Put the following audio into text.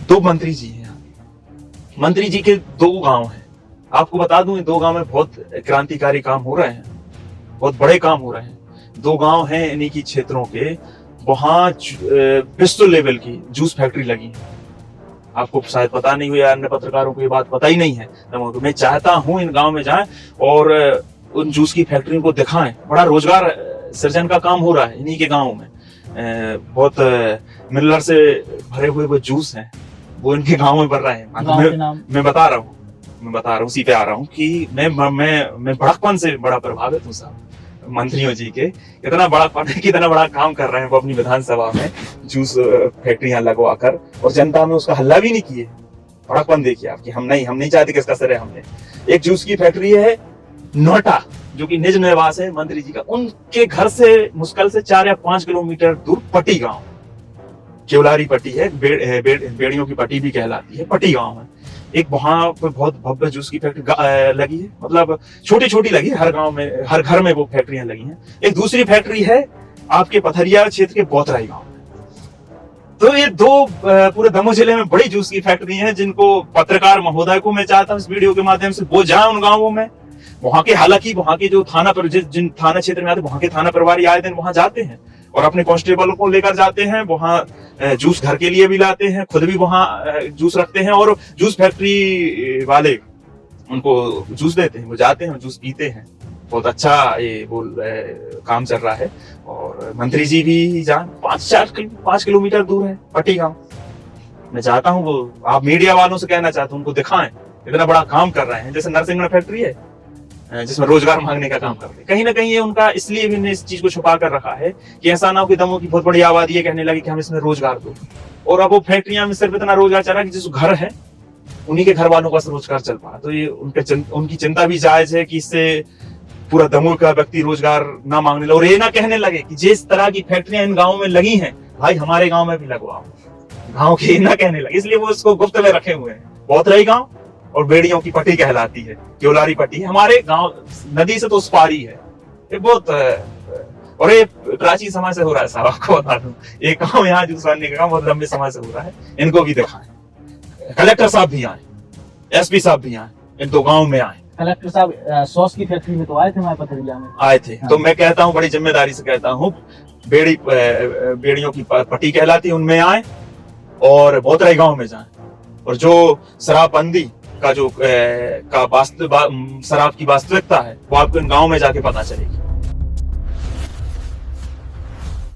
दो मंत्री जी हैं यहाँ। मंत्री जी के दो गांव हैं। आपको बता दूं, इन दो गांव में बहुत क्रांतिकारी काम हो रहे हैं, बहुत बड़े काम हो रहे हैं। दो गांव हैं इन्हीं की क्षेत्रों के, वहां विश्व लेवल की जूस फैक्ट्री लगी है। आपको शायद पता नहीं हुआ, अन्य पत्रकारों को ये बात पता ही नहीं है। तो मैं चाहता हूं इन गांव में जाएं और उन जूस की फैक्ट्री को दिखाएं। बड़ा रोजगार सृजन का काम हो रहा है इन्हीं के गांव में। बहुत मिनरल से भरे हुए वो जूस हैं, वो इनके गांव में बन रहे हैं। मैं बता रहा हूँ, उसी पे आ रहा हूँ कि मैं बड़कपन से बड़ा प्रभावित हूँ साहब, मंत्रियों जी के इतना बड़ा कितना बड़ा काम कर रहे हैं वो अपनी विधानसभा में जूस फैक्ट्रियां लगवाकर, और जनता में उसका हल्ला भी नहीं किए। बड़ापन देखिए आपकी। हम नहीं चाहते किसका सर है। हमने एक जूस की फैक्ट्री है नोएडा, जो कि निज निवास है मंत्री जी का, उनके घर से मुश्किल से 4 या 5 किलोमीटर दूर पट्टी गांव, केवलारी पट्टी है, बेड़ियों की पट्टी भी कहलाती है, पट्टी गांव है। एक वहां पर बहुत भव्य जूस की फैक्ट्री लगी है, मतलब छोटी छोटी लगी है, हर गांव में, हर घर में वो फैक्ट्रियां लगी हैं। एक दूसरी फैक्ट्री है आपके पथरिया क्षेत्र के बोतराई गांव में। तो ये दो पूरे दमोह जिले में बड़ी जूस की फैक्ट्री हैं, जिनको पत्रकार महोदय को मैं चाहता हूं इस वीडियो के माध्यम से वो जाए उन गांवों में। वहां के, हालांकि वहां के जो थाना पर जिन थाना क्षेत्र में आते वहां के थाना प्रभारी आए दिन वहां जाते हैं और अपने कांस्टेबल को लेकर जाते हैं। वहां जूस घर के लिए भी लाते हैं, खुद भी वहां जूस रखते हैं और जूस फैक्ट्री वाले उनको जूस देते हैं, वो जाते हैं, जूस पीते हैं। बहुत अच्छा ये काम चल रहा है। और मंत्री जी भी जान 5 किलोमीटर दूर है पट्टी गांव। मैं चाहता हूं वो, आप मीडिया वालों से कहना चाहता हूं, उनको दिखाएं इतना बड़ा काम कर रहे हैं। जैसे नरसिंह फैक्ट्री है जिसमें रोजगार मांगने का काम कर रहे हैं, कहीं ना कहीं ये उनका, इसलिए भी इस चीज को छुपा कर रखा है कि ऐसा ना हो कि दमोह की बहुत बड़ी आबादी है कहने लगी कि हम इसमें रोजगार दो, और अब वो फैक्ट्रियां में सिर्फ इतना रोजगार चल रहा है कि जिस घर है उन्हीं के घर वालों का रोजगार चल पा। तो ये उनकी चिंता भी जायज है कि इससे पूरा दमोह का व्यक्ति रोजगार ना मांगने लगे और ये ना कहने लगे कि जिस तरह की फैक्ट्रियां इन गाँव में लगी है भाई हमारे गाँव में भी लगवाओ, गाँव के ना कहने लगे। इसलिए वो उसको गुप्त में रखे हुए हैं। बोतराई गाँव और बेड़ियों की पट्टी कहलाती है, केवलारी पट्टी हमारे गांव नदी से तो उस पार ही है। ये बहुत, और ये प्राचीन समय से हो रहा है साहब, आपको बता दूं। एक गांव यहाँ जूस बनने का काम बहुत लंबे समय से हो रहा है। इनको भी दिखाएं। कलेक्टर साहब भी आए, एसपी साहब भी आए, इन दो गाँव में आए। कलेक्टर साहब सॉस की फैक्ट्री में तो आए थे हमारे पथरिया में, आए थे। हाँ। तो मैं कहता हूँ बड़ी जिम्मेदारी से कहता हूँ, बेड़ियों की पट्टी कहलाती है उनमें आए और बोतराई गाँव में जाए, और जो शराबबंदी का जो शराब की वास्तविकता है वो आपको इन गाँव में जाके पता चलेगी।